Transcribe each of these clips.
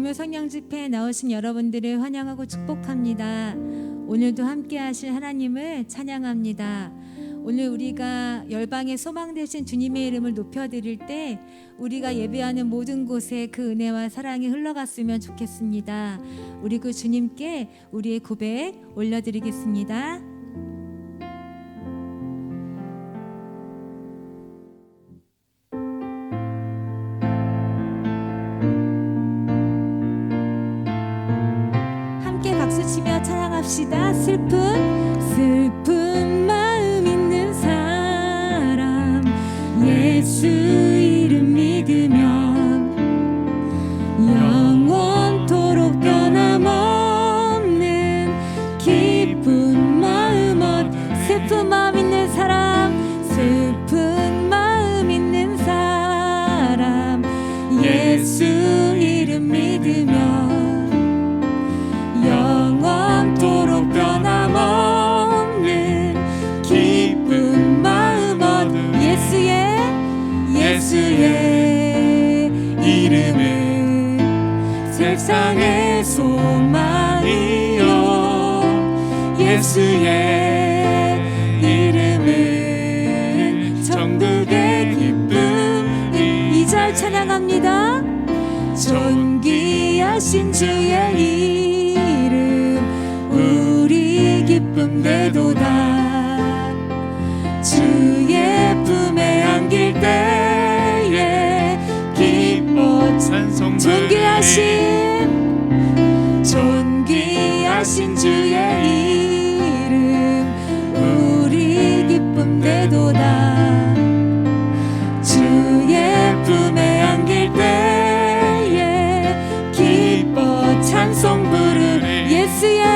금요 성령 집회에 나오신 여러분들을 환영하고 축복합니다. 오늘도 함께 하실 하나님을 찬양합니다. 오늘 우리가 열방의 소망 되신 주님의 이름을 높여드릴 때 우리가 예배하는 모든 곳에 그 은혜와 사랑이 흘러갔으면 좋겠습니다. 우리 그 주님께 우리의 고백 올려드리겠습니다. 함께 박수치며 찬양합시다. 슬픈 마음 있는 사람 예수 이름 믿으면 영원토록 변함없는 기쁜 마음 슬픈 마음 있는 사람 슬픈 마음 있는 사람 예수 이름 믿으면 영원토록 변함없는 기쁜 마음 얻은 예수의 이름은 세상의 소망이요 예수의 이름은 천국의 기쁨. 2절 찬양합니다. 존귀하신 주의 이름 우리 기쁨 되도다. 주의 품에 안길 때에 기뻐 찬송. 존귀하신 주의 이름 우리 기쁨 되도다. 주의 품에 안길 때에 기뻐 찬송 부르리. 예수의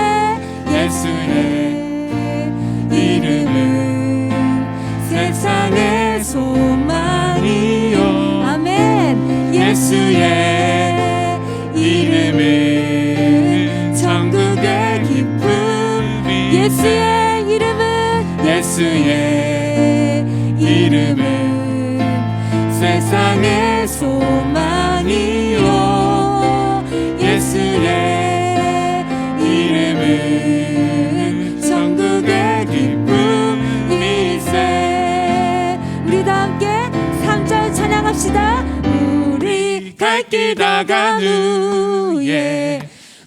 이름은 세상의 소망이요. 아멘. 예수의 이름은 천국의 기쁨. 예수의 이름은 세상의 소망이요. 예수의 이름은 천국의 기쁨이세. 우리 다 함께 3절 찬양합시다. 우리 갈 길 다간 후에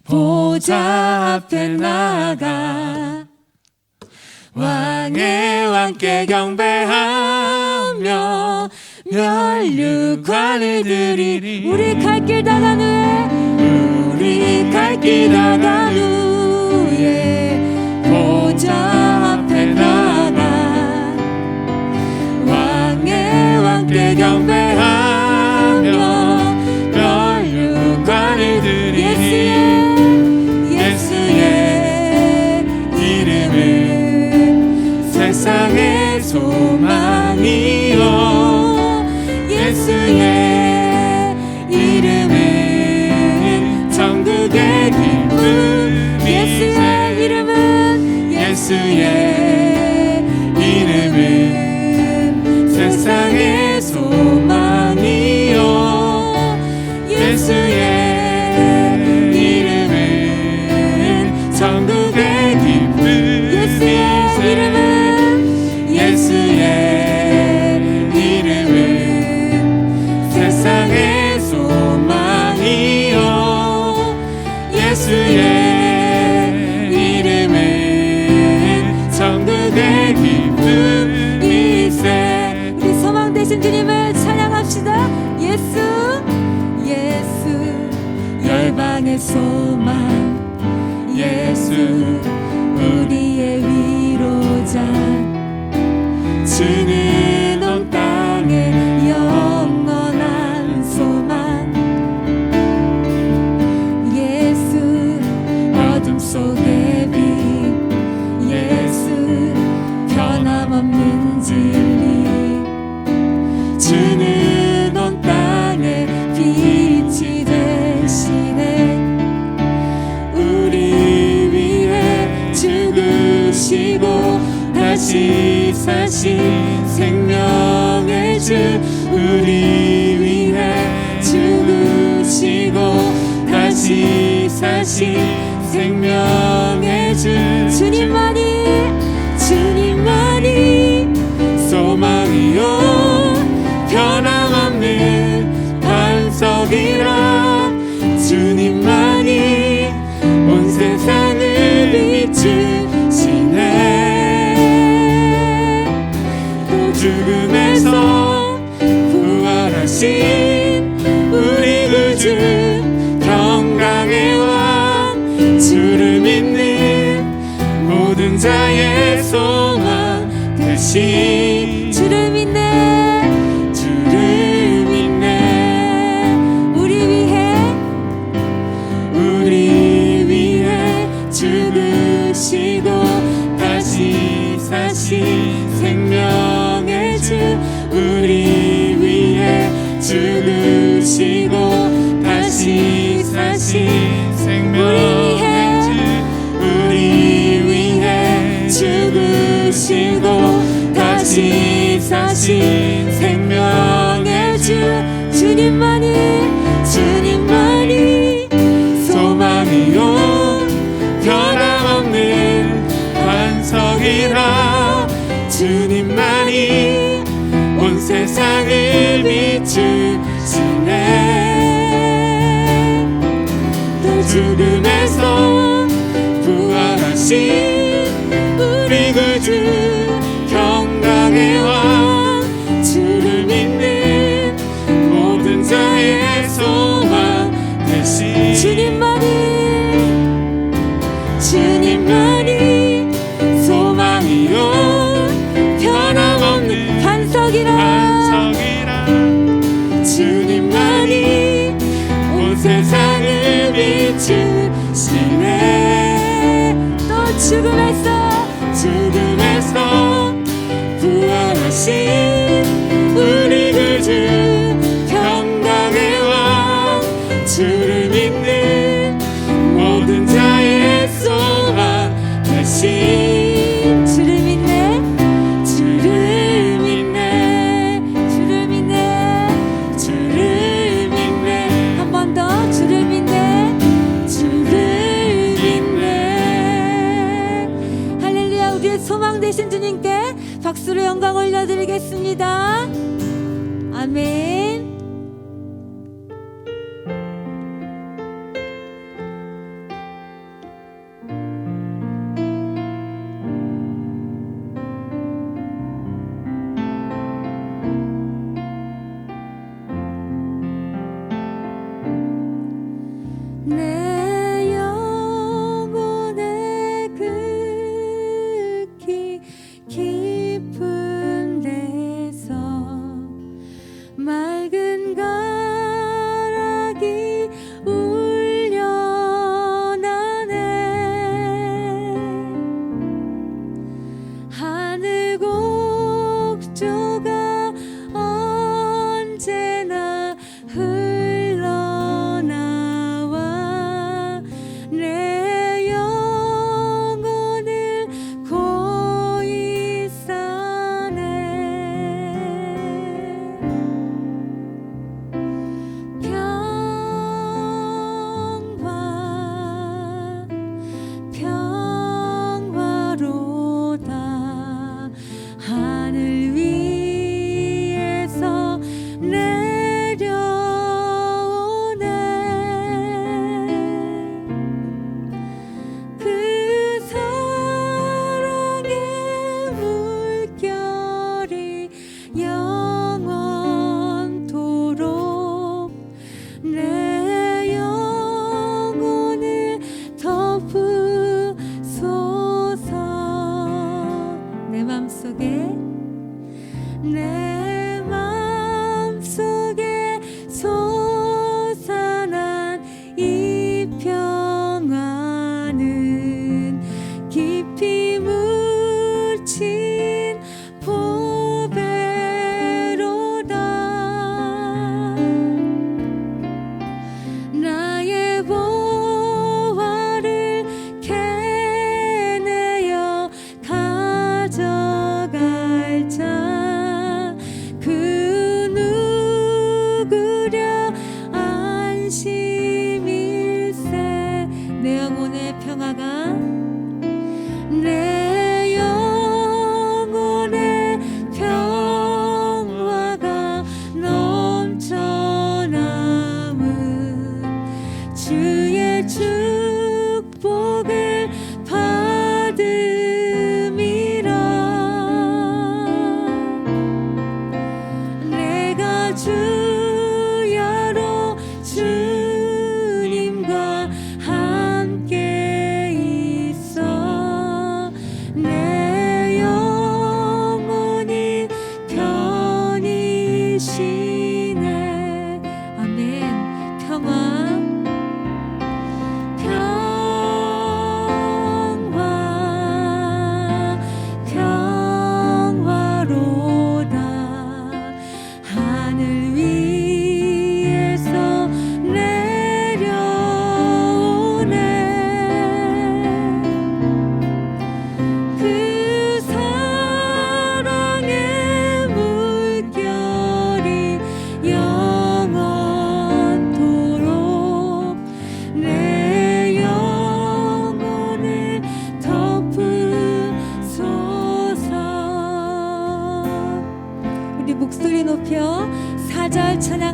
보좌 앞에 나가 왕의 왕께 경배하며 멸류관을 드리리. 우리 갈 길 다간 후에 보좌 앞에 나가 왕께 경배하며 멸류관을 드리리. 예수의 이름은 세상의 소망이요. 예수의 이름은 천국의 기쁨. 예수의 이름은 세상의 소망이요. 예수의 이름은 천국의 기쁨. 예수의 이름은 세상의 소망이요. 예수의 이름은 천국의 기쁨이세. 우리 소망 되신 주님을 찬양합시다. 예수 열방의 소망 예수 우리의 위로자 주는 온 땅에 영원한 소망. 예수 어둠 속의 빛 예수 변함없는 진리 주는 온 땅에 빛이 되시네. 우리 위해 죽으시고 다시 사신 생명의 주 우리 위해 죽으시고 다시 다시 사신 생명의 주 주님만이 소망이요 변함없는 반석이라 주님만이 온 세상을 비추시네 또 죽음에서 부활하신 우리 구주 평강의 왕 주를 믿는 모든 자의 소망 대신 주를 믿네 우리 위해 죽으시고 다시 사신 생명의 주 우리 위해 죽으시고 다시 사신 생명의 주 우리 위해 죽으시고 다시 사신 생명의 주 주님만이 소망이요 변함없는 반석이라 주님만이 온 세상을 비추시네 또 죽음에서 부활하신 우리 구주 평강의 왕 주를 믿는 모든 자의 소망 대신 주님만이 소망이요 변함없는 반석이라 주님만이 온 세상을 비추시네 또 죽음에서 부활하신 우리 구주 평강의 왕 주를 믿는 모든 자의 소망 대신 주를 믿네 한 번 더 주를 믿네 할렐루야 우리의 소망 되신 주님께 박수로 영광 올려드리겠습니다 아멘 내 영혼의 극히 깊은 데서 맑은 가락이 울려나네 하늘 곡조가 언제나 내 영혼을 고이 싸네 평화로다 하늘 위에서 내 맘속에 솟아난 이 평화는 깊이 묻힌 보배로다 나의 보화를 캐내어 가져갈 자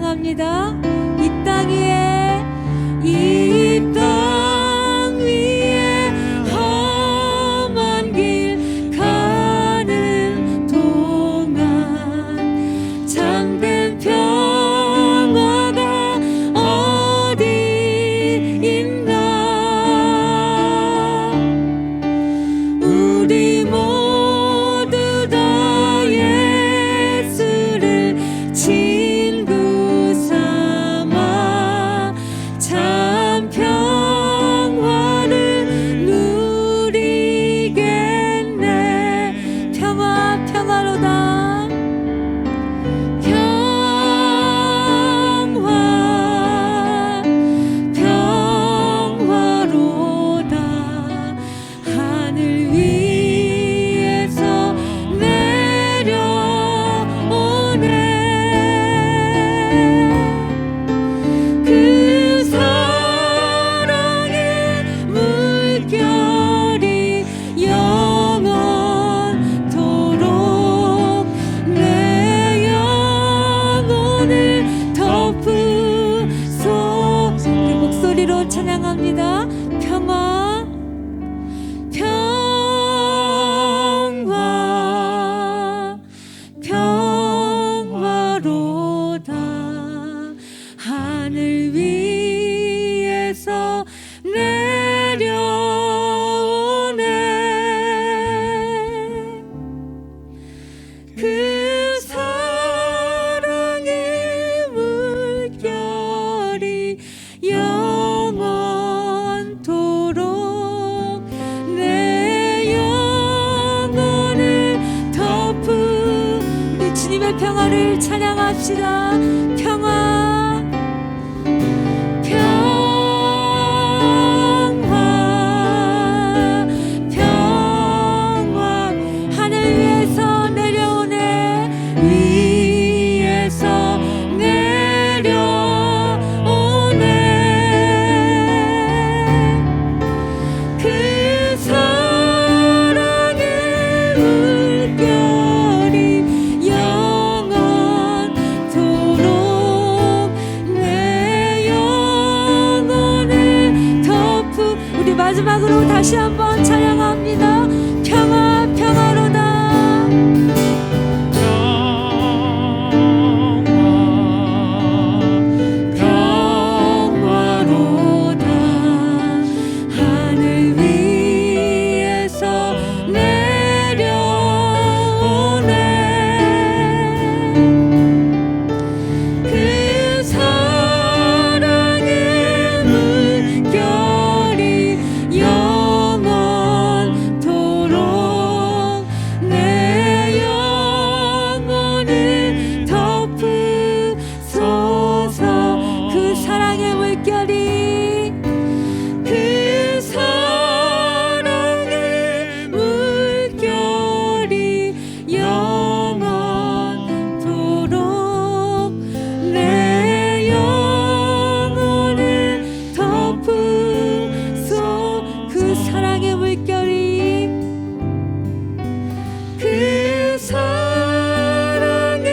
찬양합니다. 이 땅 위에 이 땅 위에 험한 길 가는 동안 참된 평화가 어디 있나. 우리 모두 다 예수를 친구 삼아 참 평화를 누리겠네. 평화 평화로다. 평화 평화로다. 하늘 위에서 내려오네. 그 사랑의 물결이 영원토록 내 영혼을 덮으소. 그 목소리로 찬양합니다. 평화 평화 평화로다. 하늘 위에서 내려오네. 그 사랑의 물결이 영원토록 내 영혼을 덮은 우리 주님의 평화를 찬양합시다. 평화 평화 평화. 하늘 위에서 내려오네. 위에서 내려오네. 그 사랑의 물결이 영원토록 내 영혼을 덮은. 우리 마지막으로 다시 한번 찬양합니다. 평화 평화로다. 평화로다. 하늘 위에서 내려오네. 그 사랑의 물결이 영원토록 내 영혼을 덮으소서. 그 사랑의 물결이 그 사랑의 물결이 영원토록 내 영혼을 덮으소. 그 사랑의 물결이 그 사랑의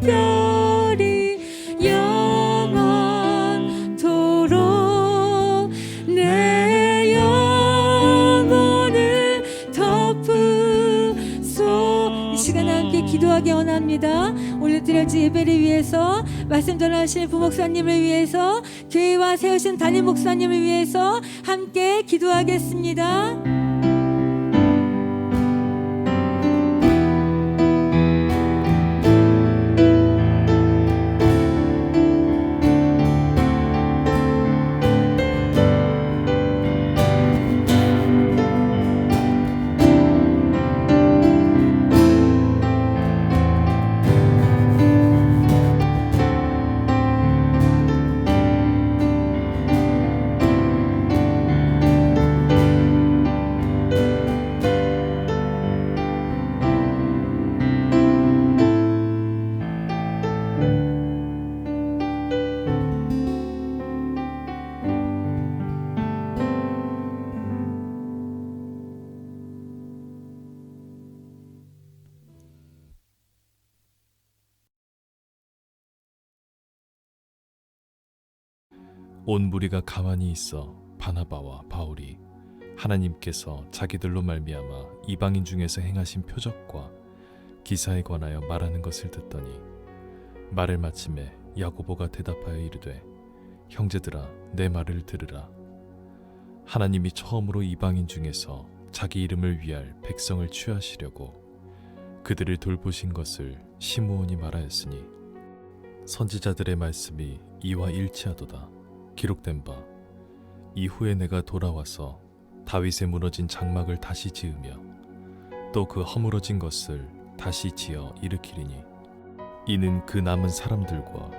물결이 영원토록 내 영혼을 덮으소. 이 시간 함께 기도하기 원합니다. 오늘 드려질 예배를 위해서, 말씀 전하실 부목사님을 위해서, 교회와 세우신 담임 목사님을 위해서 함께 기도하겠습니다. 온 무리가 가만히 있어 바나바와 바울이 하나님께서 자기들로 말미암아 이방인 중에서 행하신 표적과 기사에 관하여 말하는 것을 듣더니 말을 마침에 야고보가 대답하여 이르되 형제들아 내 말을 들으라. 하나님이 처음으로 이방인 중에서 자기 이름을 위할 백성을 취하시려고 그들을 돌보신 것을 시므온이 말하였으니 선지자들의 말씀이 이와 일치하도다. 기록된 바 이후에 내가 돌아와서 다윗의 무너진 장막을 다시 지으며 또 그 허물어진 것을 다시 지어 일으키리니 이는 그 남은 사람들과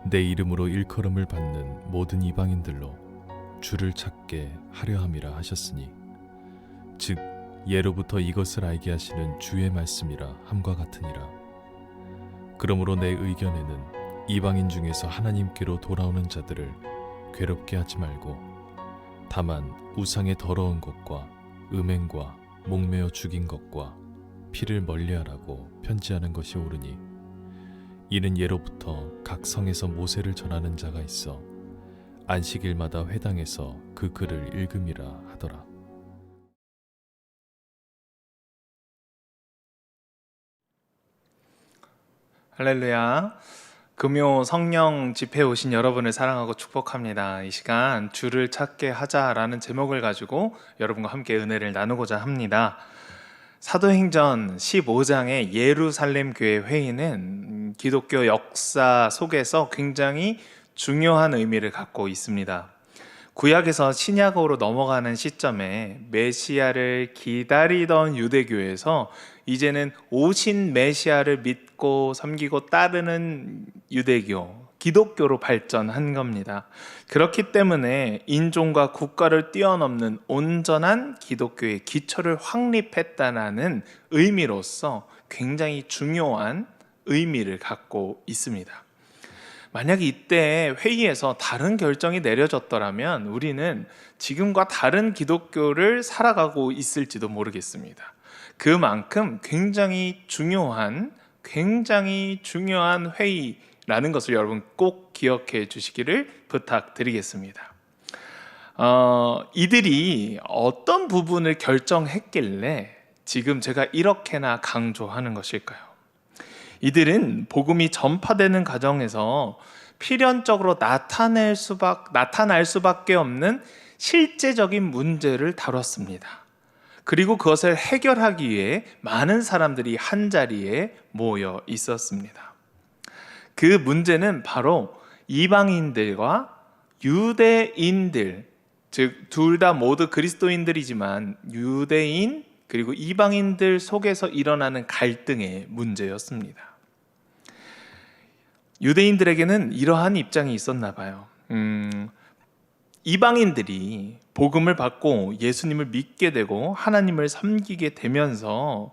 내 이름으로 일컬음을 받는 모든 이방인들로 주를 찾게 하려 함이라 하셨으니 즉 예로부터 이것을 알게 하시는 주의 말씀이라 함과 같으니라. 그러므로 내 의견에는 이방인 중에서 하나님께로 돌아오는 자들을 괴롭게 하지 말고 다만 우상의 더러운 것과 음행과 목매어 죽인 것과 피를 멀리하라고 편지하는 것이 옳으니 이는 예로부터 각 성에서 모세를 전하는 자가 있어 안식일마다 회당에서 그 글을 읽음이라 하더라. 할렐루야. 금요 성령 집회에 오신 여러분을 사랑하고 축복합니다. 이 시간 주를 찾게 하자라는 제목을 가지고 여러분과 함께 은혜를 나누고자 합니다. 사도행전 15장의 예루살렘 교회 회의는 기독교 역사 속에서 굉장히 중요한 의미를 갖고 있습니다. 구약에서 신약으로 넘어가는 시점에 메시아를 기다리던 유대교에서 이제는 오신 메시아를 믿고 섬기고 따르는 유대교, 기독교로 발전한 겁니다. 그렇기 때문에 인종과 국가를 뛰어넘는 온전한 기독교의 기초를 확립했다는 의미로서 굉장히 중요한 의미를 갖고 있습니다. 만약 이때 회의에서 다른 결정이 내려졌더라면 우리는 지금과 다른 기독교를 살아가고 있을지도 모르겠습니다. 그만큼 굉장히 중요한 회의라는 것을 여러분 꼭 기억해 주시기를 부탁드리겠습니다. 이들이 어떤 부분을 결정했길래 지금 제가 이렇게나 강조하는 것일까요? 이들은 복음이 전파되는 과정에서 필연적으로 나타날 수밖에 없는 실제적인 문제를 다뤘습니다. 그리고 그것을 해결하기 위해 많은 사람들이 한자리에 모여 있었습니다. 그 문제는 바로 이방인들과 유대인들, 즉 둘 다 모두 그리스도인들이지만 유대인 그리고 이방인들 속에서 일어나는 갈등의 문제였습니다. 유대인들에게는 이러한 입장이 있었나 봐요. 이방인들이 복음을 받고 예수님을 믿게 되고 하나님을 섬기게 되면서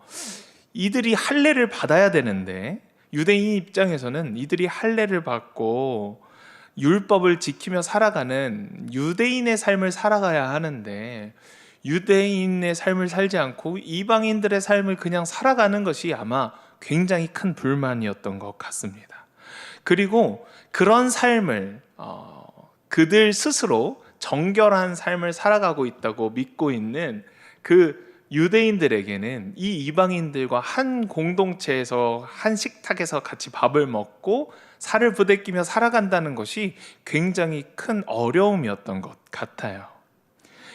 이들이 할례를 받아야 되는데 유대인 입장에서는 이들이 할례를 받고 율법을 지키며 살아가는 유대인의 삶을 살아가야 하는데 유대인의 삶을 살지 않고 이방인들의 삶을 그냥 살아가는 것이 아마 굉장히 큰 불만이었던 것 같습니다. 그리고 그런 삶을 그들 스스로 정결한 삶을 살아가고 있다고 믿고 있는 그 유대인들에게는 이 이방인들과 한 공동체에서 한 식탁에서 같이 밥을 먹고 살을 부대끼며 살아간다는 것이 굉장히 큰 어려움이었던 것 같아요.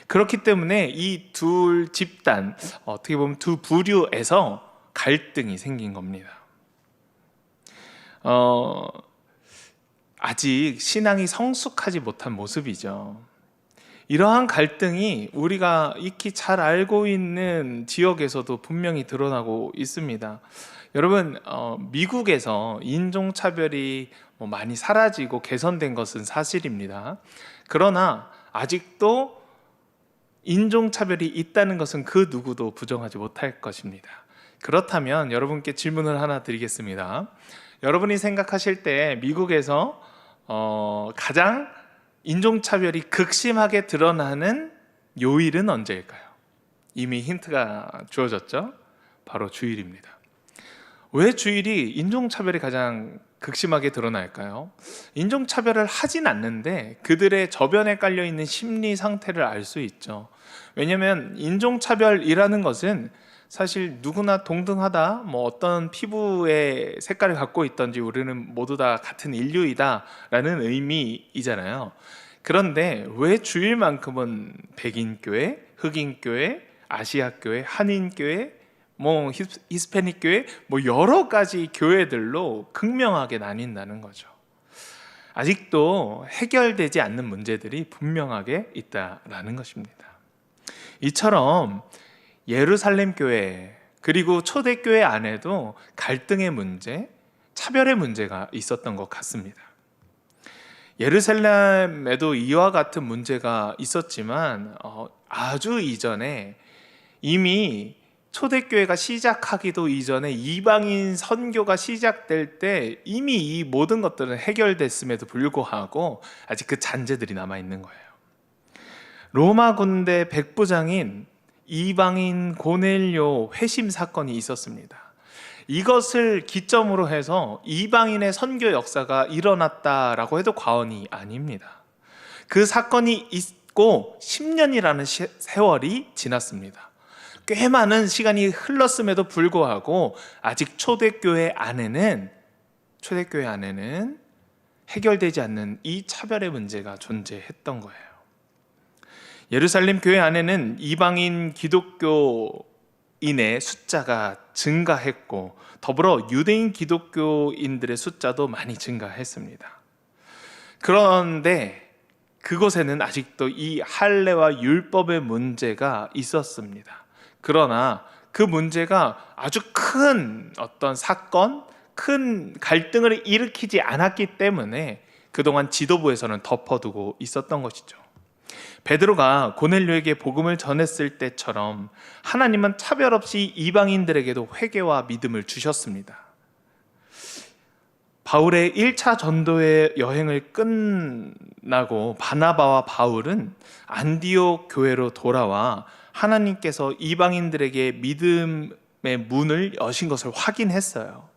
그렇기 때문에 이 둘 집단, 어떻게 보면 두 부류에서 갈등이 생긴 겁니다. 아직 신앙이 성숙하지 못한 모습이죠. 이러한 갈등이 우리가 익히 잘 알고 있는 지역에서도 분명히 드러나고 있습니다. 여러분, 미국에서 인종차별이 많이 사라지고 개선된 것은 사실입니다. 그러나 아직도 인종차별이 있다는 것은 그 누구도 부정하지 못할 것입니다. 그렇다면 여러분께 질문을 하나 드리겠습니다. 여러분이 생각하실 때 미국에서 가장 인종차별이 극심하게 드러나는 요일은 언제일까요? 이미 힌트가 주어졌죠? 바로 주일입니다. 왜 주일이 인종차별이 가장 극심하게 드러날까요? 인종차별을 하진 않는데 그들의 저변에 깔려있는 심리 상태를 알 수 있죠. 왜냐하면 인종차별이라는 것은 사실 누구나 동등하다, 어떤 피부의 색깔을 갖고 있든지 우리는 모두 다 같은 인류이다 라는 의미이잖아요. 그런데 왜 주일만큼은 백인교회, 흑인교회, 아시아교회, 한인교회, 히스패닉 교회, 여러 가지 교회들로 극명하게 나뉜다는 거죠. 아직도 해결되지 않는 문제들이 분명하게 있다라는 것입니다. 이처럼 예루살렘 교회 그리고 초대교회 안에도 갈등의 문제, 차별의 문제가 있었던 것 같습니다. 예루살렘에도 이와 같은 문제가 있었지만 아주 이전에 이미 초대교회가 시작하기도 이전에 이방인 선교가 시작될 때 이미 이 모든 것들은 해결됐음에도 불구하고 아직 그 잔재들이 남아있는 거예요. 로마 군대 백부장인 이방인 고넬료 회심 사건이 있었습니다. 이것을 기점으로 해서 이방인의 선교 역사가 일어났다라고 해도 과언이 아닙니다. 그 사건이 있고 10년이라는 세월이 지났습니다. 꽤 많은 시간이 흘렀음에도 불구하고 아직 초대교회 안에는 해결되지 않는 이 차별의 문제가 존재했던 거예요. 예루살렘 교회 안에는 이방인 기독교인의 숫자가 증가했고 더불어 유대인 기독교인들의 숫자도 많이 증가했습니다. 그런데 그곳에는 아직도 이 할례와 율법의 문제가 있었습니다. 그러나 그 문제가 아주 큰 어떤 사건, 큰 갈등을 일으키지 않았기 때문에 그동안 지도부에서는 덮어두고 있었던 것이죠. 베드로가 고넬료에게 복음을 전했을 때처럼 하나님은 차별 없이 이방인들에게도 회개와 믿음을 주셨습니다. 바울의 1차 전도의 여행을 끝나고 바나바와 바울은 안디옥 교회로 돌아와 하나님께서 이방인들에게 믿음의 문을 여신 것을 확인했어요.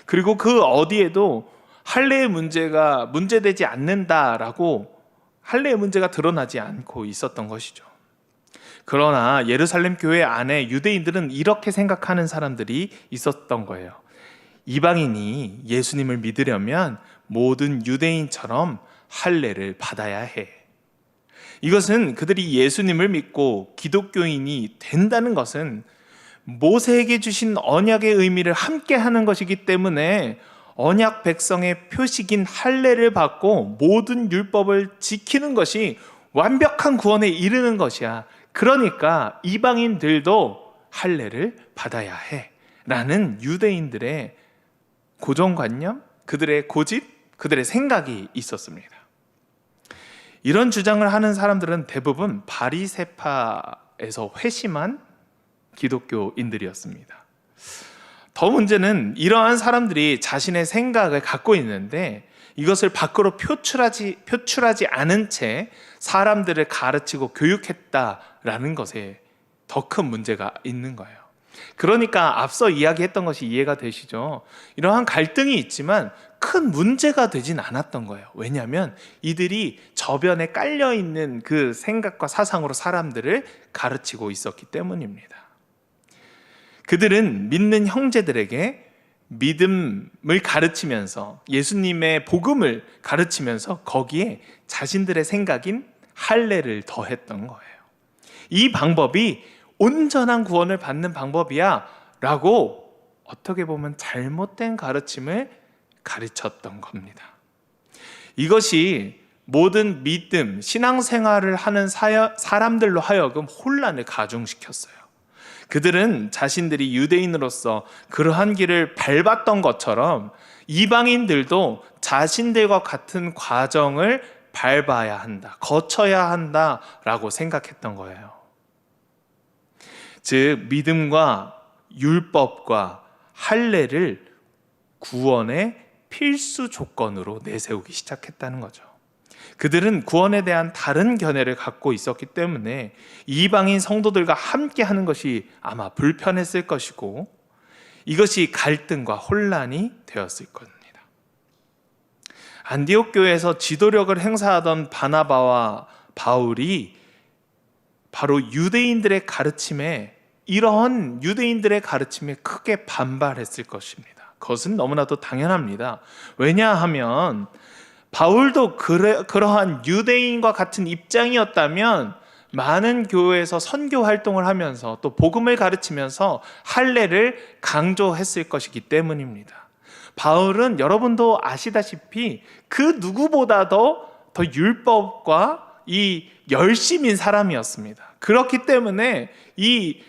그리고 그 어디에도 할례의 문제가 문제되지 않는다라고 할례의 문제가 드러나지 않고 있었던 것이죠. 그러나 예루살렘 교회 안에 유대인들은 이렇게 생각하는 사람들이 있었던 거예요. 이방인이 예수님을 믿으려면 모든 유대인처럼 할례를 받아야 해. 이것은 그들이 예수님을 믿고 기독교인이 된다는 것은 모세에게 주신 언약의 의미를 함께 하는 것이기 때문에 언약 백성의 표식인 할례를 받고 모든 율법을 지키는 것이 완벽한 구원에 이르는 것이야. 그러니까 이방인들도 할례를 받아야 해 라는 유대인들의 고정관념, 그들의 고집, 그들의 생각이 있었습니다. 이런 주장을 하는 사람들은 대부분 바리새파에서 회심한 기독교인들이었습니다. 더 문제는 이러한 사람들이 자신의 생각을 갖고 있는데 이것을 밖으로 표출하지 않은 채 사람들을 가르치고 교육했다라는 것에 더 큰 문제가 있는 거예요. 그러니까 앞서 이야기했던 것이 이해가 되시죠? 이러한 갈등이 있지만 큰 문제가 되진 않았던 거예요. 왜냐하면 이들이 저변에 깔려있는 그 생각과 사상으로 사람들을 가르치고 있었기 때문입니다. 그들은 믿는 형제들에게 믿음을 가르치면서 예수님의 복음을 가르치면서 거기에 자신들의 생각인 할례를 더했던 거예요. 이 방법이 온전한 구원을 받는 방법이야 라고 어떻게 보면 잘못된 가르침을 가르쳤던 겁니다. 이것이 모든 믿음, 신앙생활을 하는 사람들로 하여금 혼란을 가중시켰어요. 그들은 자신들이 유대인으로서 그러한 길을 밟았던 것처럼 이방인들도 자신들과 같은 과정을 밟아야 한다, 거쳐야 한다라고 생각했던 거예요. 즉 믿음과 율법과 할례를 구원의 필수 조건으로 내세우기 시작했다는 거죠. 그들은 구원에 대한 다른 견해를 갖고 있었기 때문에 이방인 성도들과 함께 하는 것이 아마 불편했을 것이고 이것이 갈등과 혼란이 되었을 겁니다. 안디옥 교회에서 지도력을 행사하던 바나바와 바울이 바로 유대인들의 가르침에, 이러한 유대인들의 가르침에 크게 반발했을 것입니다. 그것은 너무나도 당연합니다. 왜냐하면 바울도 그러한 유대인과 같은 입장이었다면 많은 교회에서 선교 활동을 하면서 또 복음을 가르치면서 할례를 강조했을 것이기 때문입니다. 바울은 여러분도 아시다시피 그 누구보다도 더 율법과 이 열심인 사람이었습니다. 그렇기 때문에 이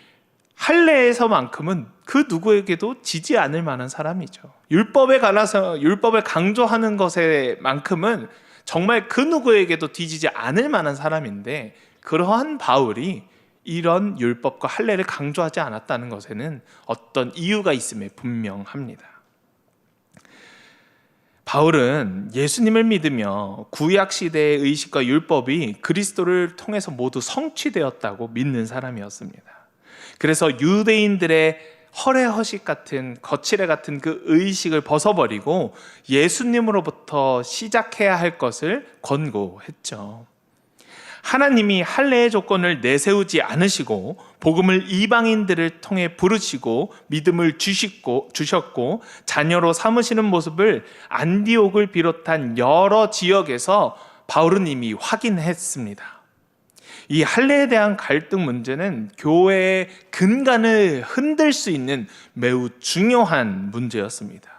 할례에서만큼은 그 누구에게도 지지 않을 만한 사람이죠. 율법에 관해서 율법을 강조하는 것에만큼은 정말 그 누구에게도 뒤지지 않을 만한 사람인데, 그러한 바울이 이런 율법과 할례를 강조하지 않았다는 것에는 어떤 이유가 있음에 분명합니다. 바울은 예수님을 믿으며 구약 시대의 의식과 율법이 그리스도를 통해서 모두 성취되었다고 믿는 사람이었습니다. 그래서 유대인들의 허례허식 같은, 거칠애 같은 그 의식을 벗어버리고 예수님으로부터 시작해야 할 것을 권고했죠. 하나님이 할례의 조건을 내세우지 않으시고 복음을 이방인들을 통해 부르시고 믿음을 주셨고 자녀로 삼으시는 모습을 안디옥을 비롯한 여러 지역에서 바울은 이미 확인했습니다. 이 할례에 대한 갈등 문제는 교회의 근간을 흔들 수 있는 매우 중요한 문제였습니다.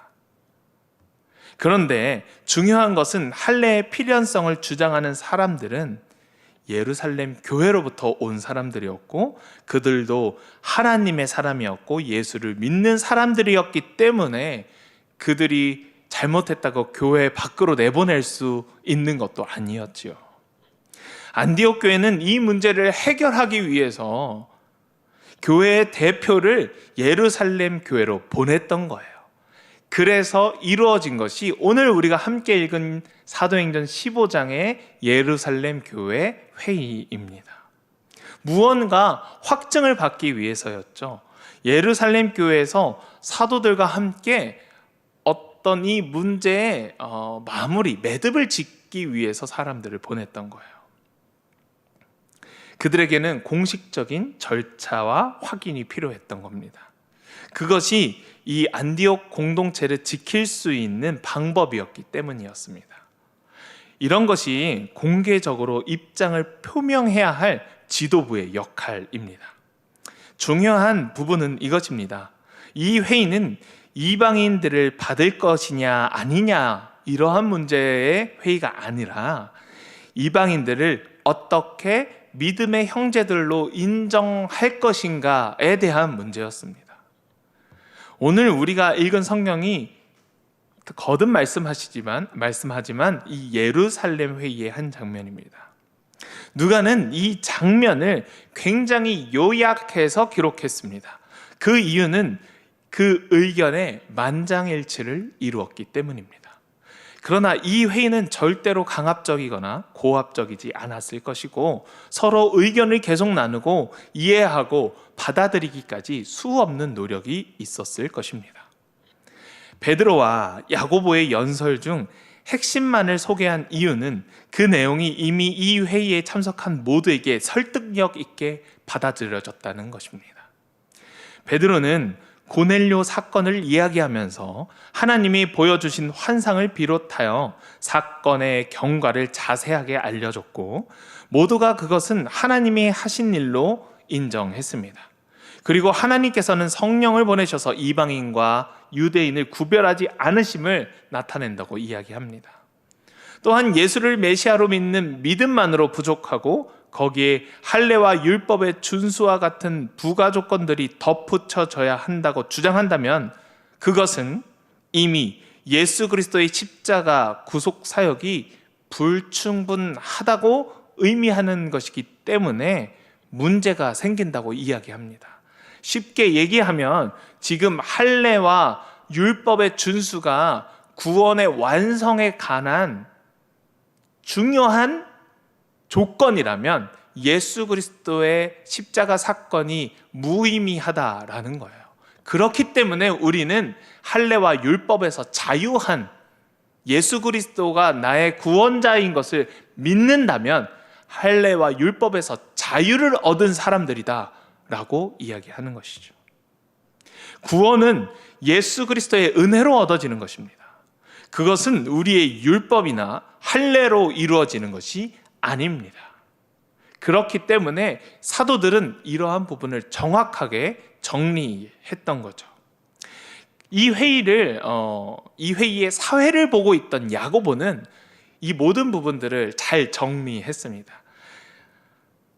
그런데 중요한 것은 할례의 필연성을 주장하는 사람들은 예루살렘 교회로부터 온 사람들이었고 그들도 하나님의 사람이었고 예수를 믿는 사람들이었기 때문에 그들이 잘못했다고 교회 밖으로 내보낼 수 있는 것도 아니었지요. 안디옥 교회는 이 문제를 해결하기 위해서 교회의 대표를 예루살렘 교회로 보냈던 거예요. 그래서 이루어진 것이 오늘 우리가 함께 읽은 사도행전 15장의 예루살렘 교회 회의입니다. 무언가 확증을 받기 위해서였죠. 예루살렘 교회에서 사도들과 함께 어떤 이 문제의 매듭을 짓기 위해서 사람들을 보냈던 거예요. 그들에게는 공식적인 절차와 확인이 필요했던 겁니다. 그것이 이 안디옥 공동체를 지킬 수 있는 방법이었기 때문이었습니다. 이런 것이 공개적으로 입장을 표명해야 할 지도부의 역할입니다. 중요한 부분은 이것입니다. 이 회의는 이방인들을 받을 것이냐 아니냐 이러한 문제의 회의가 아니라 이방인들을 어떻게 믿음의 형제들로 인정할 것인가에 대한 문제였습니다. 오늘 우리가 읽은 성경이 거듭 말씀하지만 이 예루살렘 회의의 한 장면입니다. 누가는 이 장면을 굉장히 요약해서 기록했습니다. 그 이유는 그 의견의 만장일치를 이루었기 때문입니다. 그러나 이 회의는 절대로 강압적이거나 고압적이지 않았을 것이고 서로 의견을 계속 나누고 이해하고 받아들이기까지 수없는 노력이 있었을 것입니다. 베드로와 야고보의 연설 중 핵심만을 소개한 이유는 그 내용이 이미 이 회의에 참석한 모두에게 설득력 있게 받아들여졌다는 것입니다. 베드로는 고넬료 사건을 이야기하면서 하나님이 보여주신 환상을 비롯하여 사건의 경과를 자세하게 알려줬고 모두가 그것은 하나님이 하신 일로 인정했습니다. 그리고 하나님께서는 성령을 보내셔서 이방인과 유대인을 구별하지 않으심을 나타낸다고 이야기합니다. 또한 예수를 메시아로 믿는 믿음만으로 부족하고 거기에 할례와 율법의 준수와 같은 부가 조건들이 덧붙여져야 한다고 주장한다면 그것은 이미 예수 그리스도의 십자가 구속 사역이 불충분하다고 의미하는 것이기 때문에 문제가 생긴다고 이야기합니다. 쉽게 얘기하면 지금 할례와 율법의 준수가 구원의 완성에 관한 중요한 조건이라면 예수 그리스도의 십자가 사건이 무의미하다라는 거예요. 그렇기 때문에 우리는 할례와 율법에서 자유한 예수 그리스도가 나의 구원자인 것을 믿는다면 할례와 율법에서 자유를 얻은 사람들이다 라고 이야기하는 것이죠. 구원은 예수 그리스도의 은혜로 얻어지는 것입니다. 그것은 우리의 율법이나 할례로 이루어지는 것이 아닙니다. 그렇기 때문에 사도들은 이러한 부분을 정확하게 정리했던 거죠. 이 회의의 사회를 보고 있던 야고보는 이 모든 부분들을 잘 정리했습니다.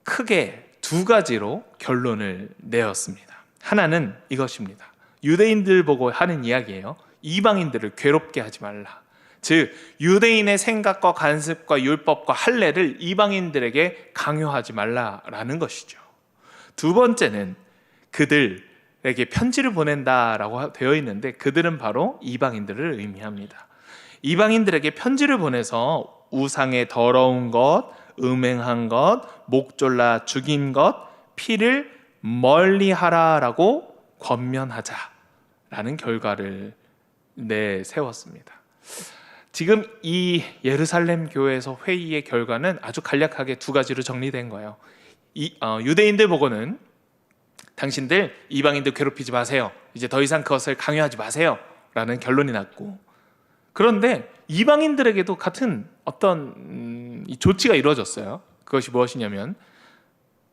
크게 두 가지로 결론을 내었습니다. 하나는 이것입니다. 유대인들 보고 하는 이야기예요. 이방인들을 괴롭게 하지 말라. 즉 유대인의 생각과 관습과 율법과 할례를 이방인들에게 강요하지 말라라는 것이죠. 두 번째는 그들에게 편지를 보낸다라고 되어 있는데 그들은 바로 이방인들을 의미합니다. 이방인들에게 편지를 보내서 우상의 더러운 것, 음행한 것, 목 졸라 죽인 것, 피를 멀리하라라고 권면하자라는 결과를 내세웠습니다. 지금 이 예루살렘 교회에서 회의의 결과는 아주 간략하게 두 가지로 정리된 거예요. 유대인들 보고는 당신들 이방인들 괴롭히지 마세요. 이제 더 이상 그것을 강요하지 마세요. 라는 결론이 났고, 그런데 이방인들에게도 같은 어떤 조치가 이루어졌어요. 그것이 무엇이냐면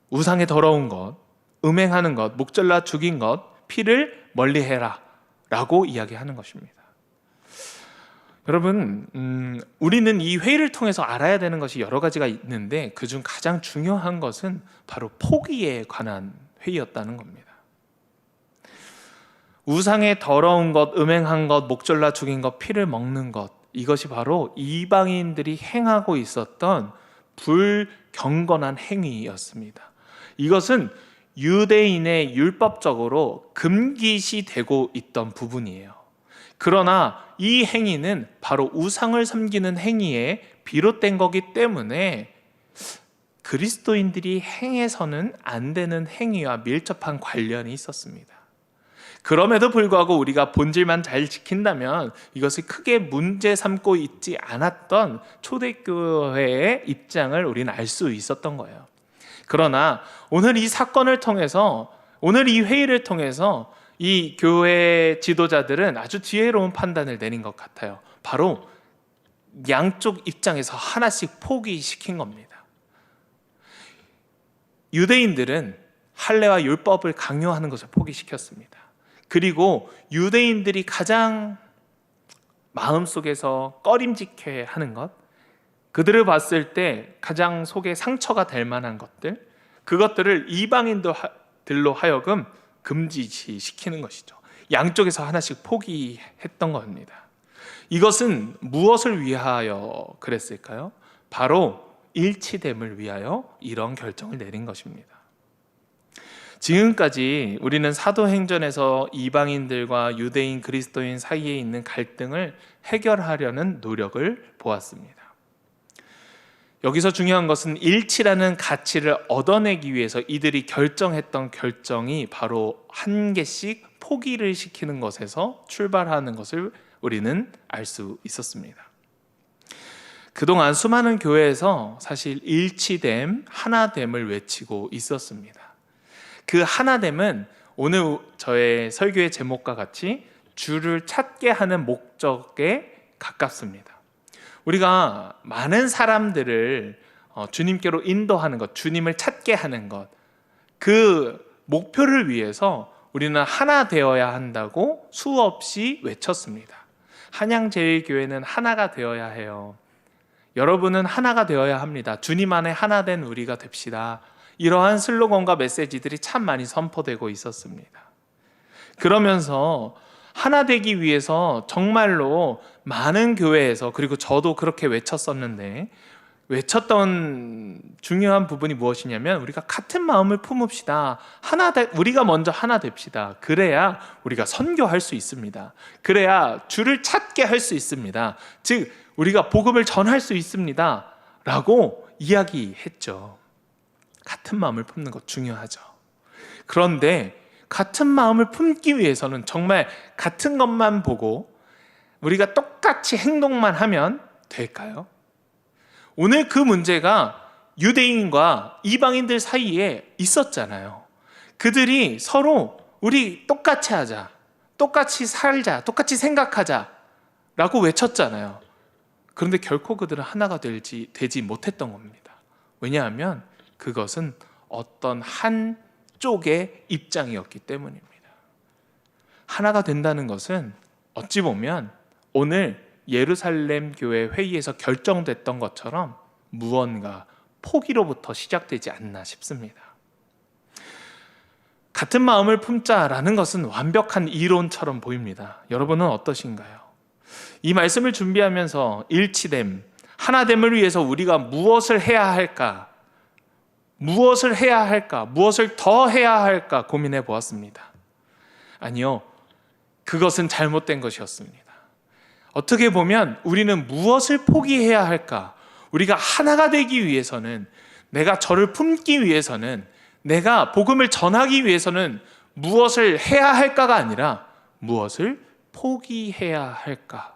우상의 더러운 것, 음행하는 것, 목절라 죽인 것, 피를 멀리해라 라고 이야기하는 것입니다. 여러분, 우리는 이 회의를 통해서 알아야 되는 것이 여러 가지가 있는데 그중 가장 중요한 것은 바로 포기에 관한 회의였다는 겁니다. 우상의 더러운 것, 음행한 것, 목졸라 죽인 것, 피를 먹는 것, 이것이 바로 이방인들이 행하고 있었던 불경건한 행위였습니다. 이것은 유대인의 율법적으로 금기시되고 있던 부분이에요. 그러나 이 행위는 바로 우상을 섬기는 행위에 비롯된 거기 때문에 그리스도인들이 행해서는 안 되는 행위와 밀접한 관련이 있었습니다. 그럼에도 불구하고 우리가 본질만 잘 지킨다면 이것을 크게 문제 삼고 있지 않았던 초대교회의 입장을 우리는 알 수 있었던 거예요. 그러나 오늘 이 사건을 통해서, 오늘 이 회의를 통해서 이 교회 지도자들은 아주 지혜로운 판단을 내린 것 같아요. 바로 양쪽 입장에서 하나씩 포기시킨 겁니다. 유대인들은 할례와 율법을 강요하는 것을 포기시켰습니다. 그리고 유대인들이 가장 마음속에서 꺼림직해 하는 것, 그들을 봤을 때 가장 속에 상처가 될 만한 것들, 그것들을 이방인들로 하여금 금지시키는 것이죠. 양쪽에서 하나씩 포기했던 겁니다. 이것은 무엇을 위하여 그랬을까요? 바로 일치됨을 위하여 이런 결정을 내린 것입니다. 지금까지 우리는 사도행전에서 이방인들과 유대인 그리스도인 사이에 있는 갈등을 해결하려는 노력을 보았습니다. 여기서 중요한 것은 일치라는 가치를 얻어내기 위해서 이들이 결정했던 결정이 바로 한 개씩 포기를 시키는 것에서 출발하는 것을 우리는 알 수 있었습니다. 그동안 수많은 교회에서 사실 일치됨, 하나됨을 외치고 있었습니다. 그 하나됨은 오늘 저의 설교의 제목과 같이 주를 찾게 하는 목적에 가깝습니다. 우리가 많은 사람들을 주님께로 인도하는 것, 주님을 찾게 하는 것, 그 목표를 위해서 우리는 하나 되어야 한다고 수없이 외쳤습니다. 한양제일교회는 하나가 되어야 해요. 여러분은 하나가 되어야 합니다. 주님 안에 하나 된 우리가 됩시다. 이러한 슬로건과 메시지들이 참 많이 선포되고 있었습니다. 그러면서 하나 되기 위해서 정말로 많은 교회에서, 그리고 저도 그렇게 외쳤었는데, 외쳤던 중요한 부분이 무엇이냐면 우리가 같은 마음을 품읍시다. 우리가 먼저 하나 됩시다. 그래야 우리가 선교할 수 있습니다. 그래야 주를 찾게 할 수 있습니다. 즉 우리가 복음을 전할 수 있습니다 라고 이야기했죠. 같은 마음을 품는 것 중요하죠. 그런데 같은 마음을 품기 위해서는 정말 같은 것만 보고 우리가 똑같이 행동만 하면 될까요? 오늘 그 문제가 유대인과 이방인들 사이에 있었잖아요. 그들이 서로 우리 똑같이 하자, 똑같이 살자, 똑같이 생각하자 라고 외쳤잖아요. 그런데 결코 그들은 하나가 되지 못했던 겁니다. 왜냐하면 그것은 어떤 한쪽의 입장이었기 때문입니다. 하나가 된다는 것은 어찌 보면 오늘 예루살렘 교회 회의에서 결정됐던 것처럼 무언가 포기로부터 시작되지 않나 싶습니다. 같은 마음을 품자라는 것은 완벽한 이론처럼 보입니다. 여러분은 어떠신가요? 이 말씀을 준비하면서 일치됨, 하나됨을 위해서 우리가 무엇을 해야 할까? 무엇을 해야 할까? 무엇을 더 해야 할까? 고민해 보았습니다. 아니요, 그것은 잘못된 것이었습니다. 어떻게 보면 우리는 무엇을 포기해야 할까? 우리가 하나가 되기 위해서는, 내가 저를 품기 위해서는, 내가 복음을 전하기 위해서는 무엇을 해야 할까가 아니라 무엇을 포기해야 할까?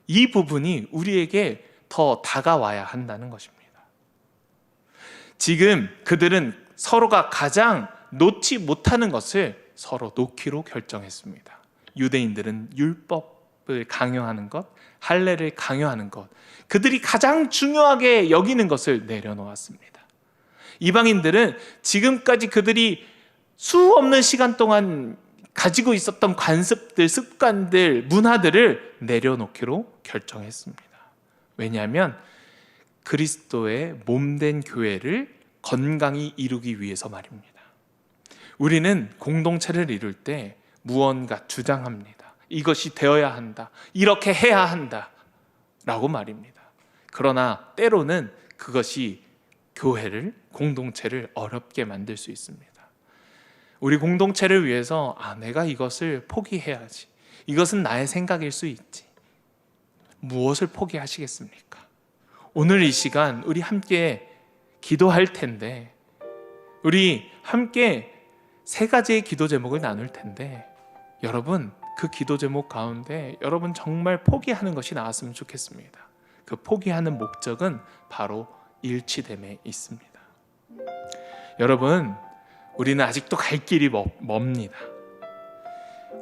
이 부분이 우리에게 더 다가와야 한다는 것입니다. 지금 그들은 서로가 가장 놓지 못하는 것을 서로 놓기로 결정했습니다. 유대인들은 율법을 강요하는 것, 할례를 강요하는 것, 그들이 가장 중요하게 여기는 것을 내려놓았습니다. 이방인들은 지금까지 그들이 수 없는 시간 동안 가지고 있었던 관습들, 습관들, 문화들을 내려놓기로 결정했습니다. 왜냐하면 그리스도의 몸된 교회를 건강히 이루기 위해서 말입니다. 우리는 공동체를 이룰 때 무언가 주장합니다. 이것이 되어야 한다, 이렇게 해야 한다 라고 말입니다. 그러나 때로는 그것이 교회를, 공동체를 어렵게 만들 수 있습니다. 우리 공동체를 위해서 내가 이것을 포기해야지, 이것은 나의 생각일 수 있지, 무엇을 포기하시겠습니까? 오늘 이 시간 우리 함께 기도할 텐데, 우리 함께 3가지의 기도 제목을 나눌 텐데, 여러분 그 기도 제목 가운데 여러분 정말 포기하는 것이 나왔으면 좋겠습니다. 그 포기하는 목적은 바로 일치됨에 있습니다. 여러분, 우리는 아직도 갈 길이 멉니다.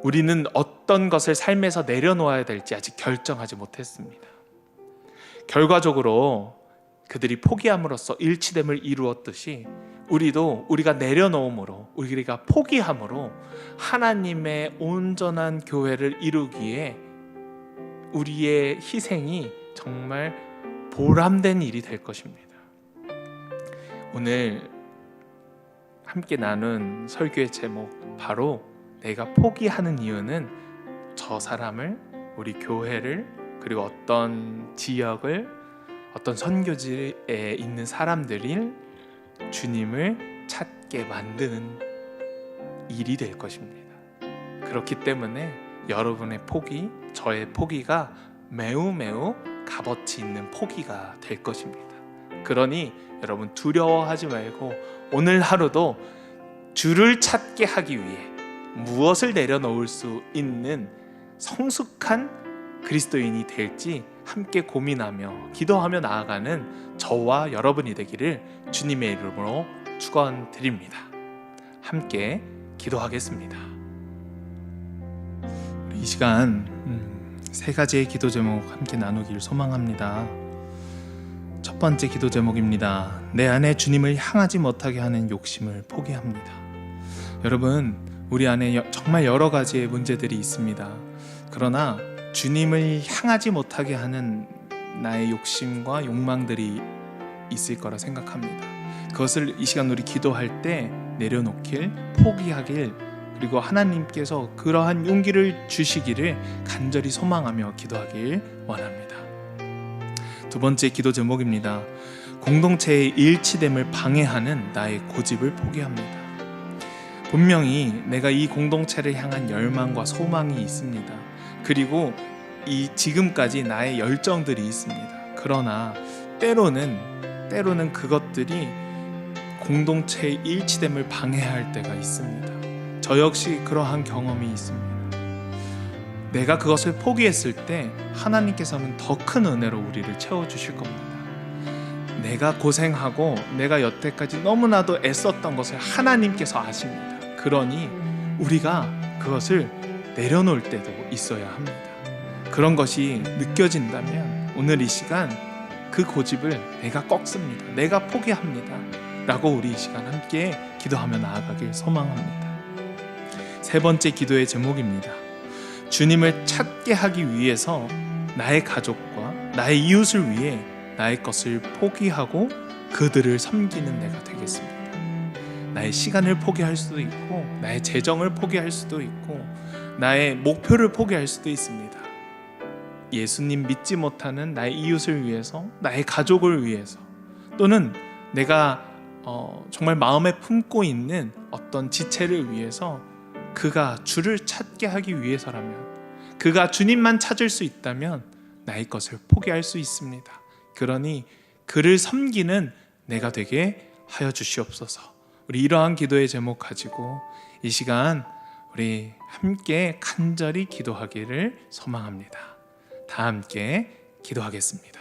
우리는 어떤 것을 삶에서 내려놓아야 될지 아직 결정하지 못했습니다. 결과적으로 그들이 포기함으로써 일치됨을 이루었듯이 우리도 우리가 내려놓음으로, 우리가 포기함으로 하나님의 온전한 교회를 이루기에 우리의 희생이 정말 보람된 일이 될 것입니다. 오늘 함께 나눈 설교의 제목, 바로 내가 포기하는 이유는 저 사람을, 우리 교회를, 그리고 어떤 지역을, 어떤 선교지에 있는 사람들이 주님을 찾게 만드는 일이 될 것입니다. 그렇기 때문에 여러분의 포기, 저의 포기가 매우 값어치 있는 포기가 될 것입니다. 그러니 여러분 두려워하지 말고 오늘 하루도 주를 찾게 하기 위해 무엇을 내려놓을 수 있는 성숙한 그리스도인이 될지 함께 고민하며 기도하며 나아가는 저와 여러분이 되기를 주님의 이름으로 축원드립니다. 함께 기도하겠습니다. 이 시간 3가지의 기도 제목 함께 나누길 소망합니다. 첫 번째 기도 제목입니다. 내 안에 주님을 향하지 못하게 하는 욕심을 포기합니다. 여러분, 우리 안에 정말 여러 가지의 문제들이 있습니다. 그러나 주님을 향하지 못하게 하는 나의 욕심과 욕망들이 있을 거라 생각합니다. 그것을 이 시간 우리 기도할 때 내려놓길, 포기하길, 그리고 하나님께서 그러한 용기를 주시기를 간절히 소망하며 기도하길 원합니다. 두 번째 기도 제목입니다. 공동체의 일치됨을 방해하는 나의 고집을 포기합니다. 분명히 내가 이 공동체를 향한 열망과 소망이 있습니다. 그리고 지금까지 나의 열정들이 있습니다. 그러나 때로는 그것들이 공동체의 일치됨을 방해할 때가 있습니다. 저 역시 그러한 경험이 있습니다. 내가 그것을 포기했을 때 하나님께서는 더 큰 은혜로 우리를 채워주실 겁니다. 내가 고생하고 내가 여태까지 너무나도 애썼던 것을 하나님께서 아십니다. 그러니 우리가 그것을 내려놓을 때도 있어야 합니다. 그런 것이 느껴진다면 오늘 이 시간 그 고집을 내가 꺾습니다. 내가 포기합니다. 라고 우리 이 시간 함께 기도하며 나아가길 소망합니다. 세 번째 기도의 제목입니다. 주님을 찾게 하기 위해서 나의 가족과 나의 이웃을 위해 나의 것을 포기하고 그들을 섬기는 내가 되겠습니다. 나의 시간을 포기할 수도 있고 나의 재정을 포기할 수도 있고 나의 목표를 포기할 수도 있습니다. 예수님 믿지 못하는 나의 이웃을 위해서, 나의 가족을 위해서, 또는 내가 정말 마음에 품고 있는 어떤 지체를 위해서 그가 주를 찾게 하기 위해서라면, 그가 주님만 찾을 수 있다면 나의 것을 포기할 수 있습니다. 그러니 그를 섬기는 내가 되게 하여 주시옵소서. 우리 이러한 기도의 제목 가지고 이 시간 우리 함께 간절히 기도하기를 소망합니다. 다 함께 기도하겠습니다.